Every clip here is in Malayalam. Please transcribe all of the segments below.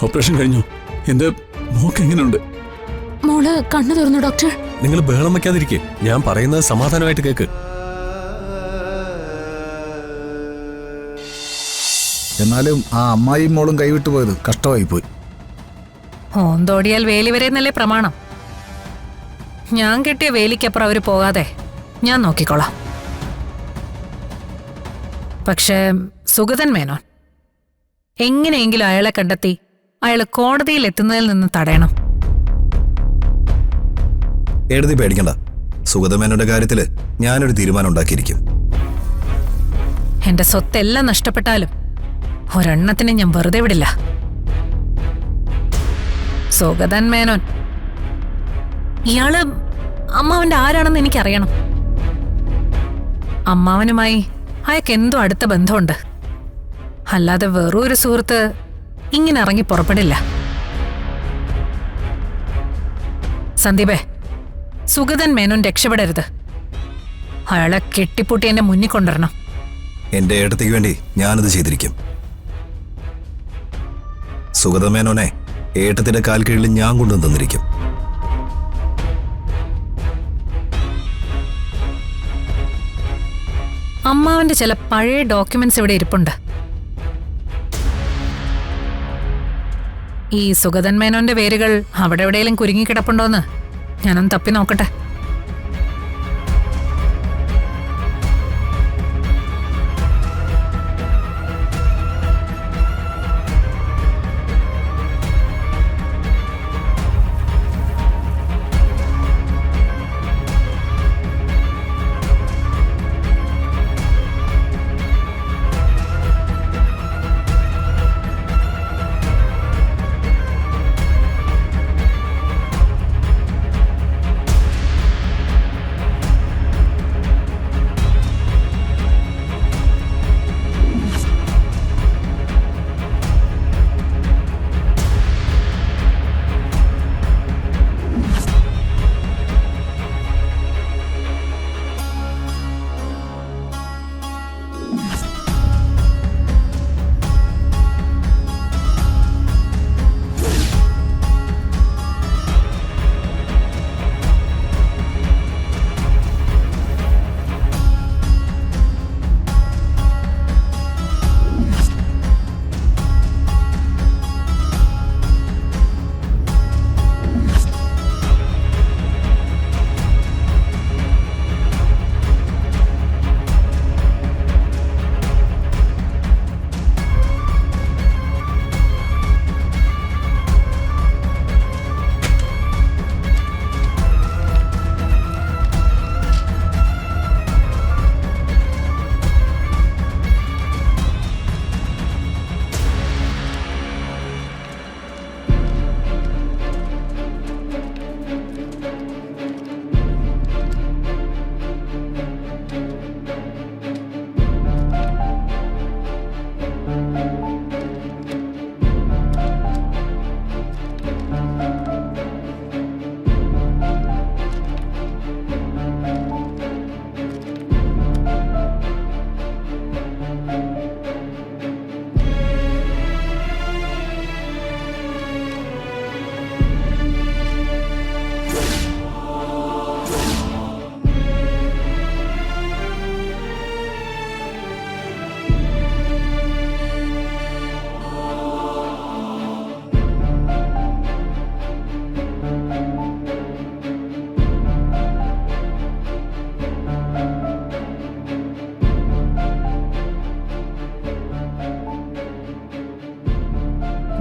ഓപ്പറേഷൻ കഴിഞ്ഞു. എന്റെ മോക്ക് എങ്ങനെയുണ്ട്? മോള് കണ്ണു തുറന്നു ഡോക്ടർ. നിങ്ങൾ ബഹളം വെക്കാതിരിക്കെ, ഞാൻ പറയുന്നത് സമാധാനമായിട്ട് കേക്ക്. എന്നാലും ആ അമ്മായിയും മോളും കൈവിട്ടു പോയത് കഷ്ടമായി പോയി. ഓന്തോടിയാൽ വേലി വരെ എന്നല്ലേ പ്രമാണം. ഞാൻ കെട്ടിയ വേലിക്കപ്പുറം അവര് പോകാതെ ഞാൻ നോക്കിക്കോളാം. പക്ഷേ സുഗതൻ മേനോൻ എങ്ങനെയെങ്കിലും അയാളെ കണ്ടെത്തി അയാള് കോടതിയിൽ എത്തുന്നതിൽ നിന്ന് തടയണം. എഴുതി പേടിക്കണ്ട. സുഗതമേനോന്റെ കാര്യത്തില് ഞാനൊരു തീരുമാനം ഉണ്ടാക്കിയിരിക്കും. എന്റെ സ്വത്തെല്ലാം നഷ്ടപ്പെട്ടാലും ഒരെണ്ണത്തിനെ ഞാൻ വെറുതെ വിടില്ല. സുഗതൻ മേനോൻ ഇയാള് അമ്മാവന്റെ ആരാണെന്ന് എനിക്കറിയണം. അമ്മാവനുമായി അയാൾക്ക് എന്തോ അടുത്ത ബന്ധമുണ്ട്. അല്ലാതെ വെറൊരു സുഹൃത്ത് ഇങ്ങനെ ഇറങ്ങി പുറപ്പെടില്ല. സന്ദീപേ, സുഗതൻ മേനോൻ രക്ഷപ്പെടരുത്. അയാളെ കെട്ടിപ്പൂട്ടി എന്റെ മുന്നിൽ കൊണ്ടുവരണം. എന്റെ ഏട്ടത്തിക്ക് വേണ്ടി ഞാനത് ചെയ്തിരിക്കും. സുഗതമേനോനെ ഏട്ടത്തിന്റെ കാൽ കീഴിൽ ഞാൻ കൊണ്ടുവന്ന് തന്നിരിക്കും. അമ്മാവന്റെ ചില പഴയ ഡോക്യുമെന്റ്സ് ഇവിടെ ഇരിപ്പുണ്ട്. ഈ സുഗതൻ മേനോന്റെ പേരുകൾ അവിടെ എവിടെയെങ്കിലും കുരുങ്ങിക്കിടപ്പുണ്ടോന്ന് ഞാനൊന്ന് തപ്പി നോക്കട്ടെ.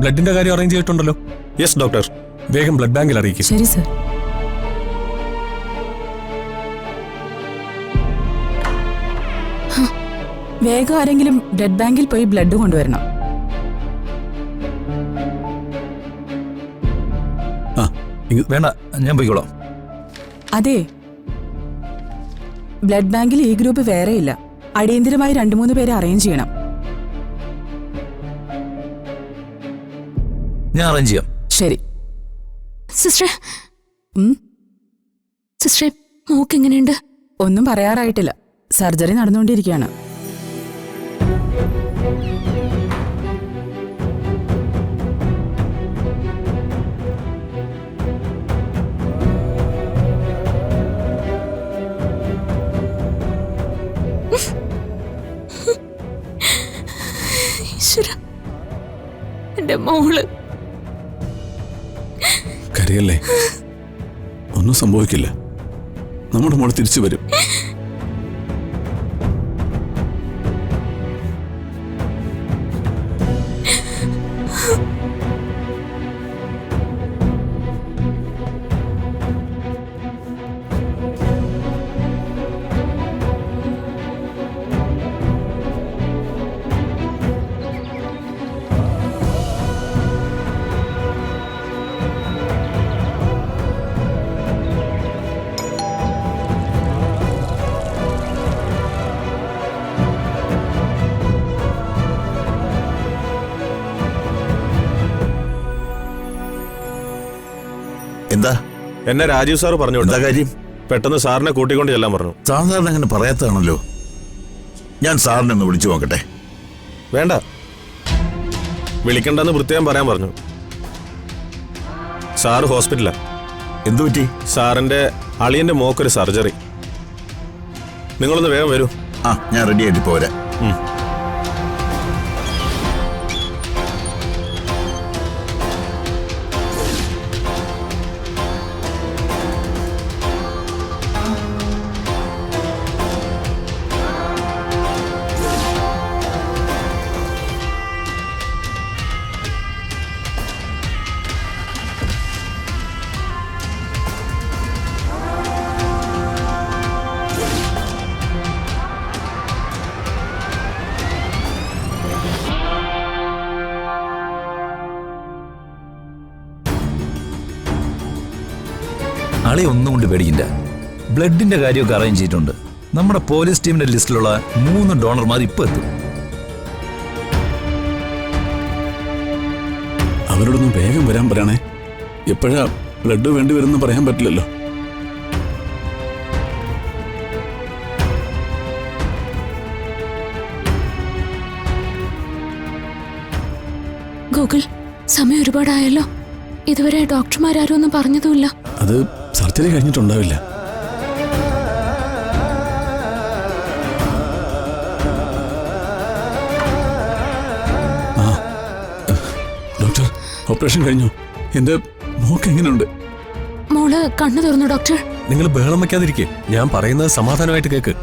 ബ്ലഡിന്റെ കാര്യം അറേഞ്ച് ചെയ്തിട്ടുണ്ടല്ലോ? Yes doctor. വേഗം ബ്ലഡ് ബാങ്കിൽ അറിയിക്കും. ശരി സർ. വേഗം ആരെങ്കിലും ബ്ലഡ് ബാങ്കിൽ പോയി ബ്ലഡ് കൊണ്ടുവരണം. വേണ്ട, ഞാൻ പോയിക്കോളാം. അതെ, ബ്ലഡ് ബാങ്കിൽ ഈ ഗ്രൂപ്പ് വേറെയില്ല. അടിയന്തിരമായി 2-3 പേരെ അറേഞ്ച് ചെയ്യണം. ഞാൻ അറേഞ്ച് ചെയ്യാം. ശരി സിസ്റ്റർ. സിസ്റ്റർ, മോക്ക് എങ്ങനെയുണ്ട്? ഒന്നും പറയാറായിട്ടില്ല. സർജറി നടന്നുകൊണ്ടിരിക്കുകയാണ്. ഈശ്വരാ, എന്റെ മോള്. കരയല്ലേ, ഒന്നും സംഭവിക്കില്ല. നമ്മുടെ മോള് തിരിച്ചു വരും. എന്താ എന്നെ രാജീവ് സാർ പറഞ്ഞു എന്താ കാര്യം? പെട്ടെന്ന് സാറിനെ കൂട്ടിക്കൊണ്ട് ചെല്ലാൻ പറഞ്ഞു. സാധാരണ അങ്ങനെ പറയാത്തതാണല്ലോ. ഞാൻ സാറിനെ ഒന്ന് വിളിച്ചു നോക്കട്ടെ. വേണ്ട, വിളിക്കണ്ടെന്ന് പ്രത്യേകം പറയാൻ പറഞ്ഞു. സാറ് ഹോസ്പിറ്റലാ. എന്തു പറ്റി? സാറിന്റെ അളിയന്റെ മോക്കൊരു സർജറി. നിങ്ങളൊന്ന് വേഗം വരൂ. ആ, ഞാൻ റെഡി ആയിട്ട് പോരാ. ആളെ ഒന്നും കൊണ്ട് പേടിക്കില്ല. ബ്ലഡിന്റെ കാര്യമൊക്കെ അറേഞ്ച് ചെയ്തിട്ടുണ്ട്. നമ്മുടെ പോലീസ് ടീമിന്റെ ലിസ്റ്റിലുള്ള 3 ഡോണർമാർ ഇപ്പൊ എത്തും. അവരോടൊന്ന് വേഗം വരാൻ പറയണേ. എപ്പോഴാ ബ്ലഡ് വേണ്ടി വരുമെന്ന് പറയാൻ പറ്റില്ലല്ലോ. ഗൂഗിൾ, സമയം ഒരുപാടായല്ലോ. ഇതുവരെ ഡോക്ടർമാരും ഒന്നും പറഞ്ഞതുമില്ല. അത് സർജറി കഴിഞ്ഞിട്ടുണ്ടാവില്ല. ആ, ഡോക്ടർ, ഓപ്പറേഷൻ കഴിഞ്ഞു. എന്റെ മോക്ക് എങ്ങനെയുണ്ട്? മോള് കണ്ണു തുറന്നു ഡോക്ടർ. നിങ്ങൾ ബഹളം വെക്കാതിരിക്കെ. ഞാൻ പറയുന്നത് സമാധാനമായിട്ട് കേക്ക്.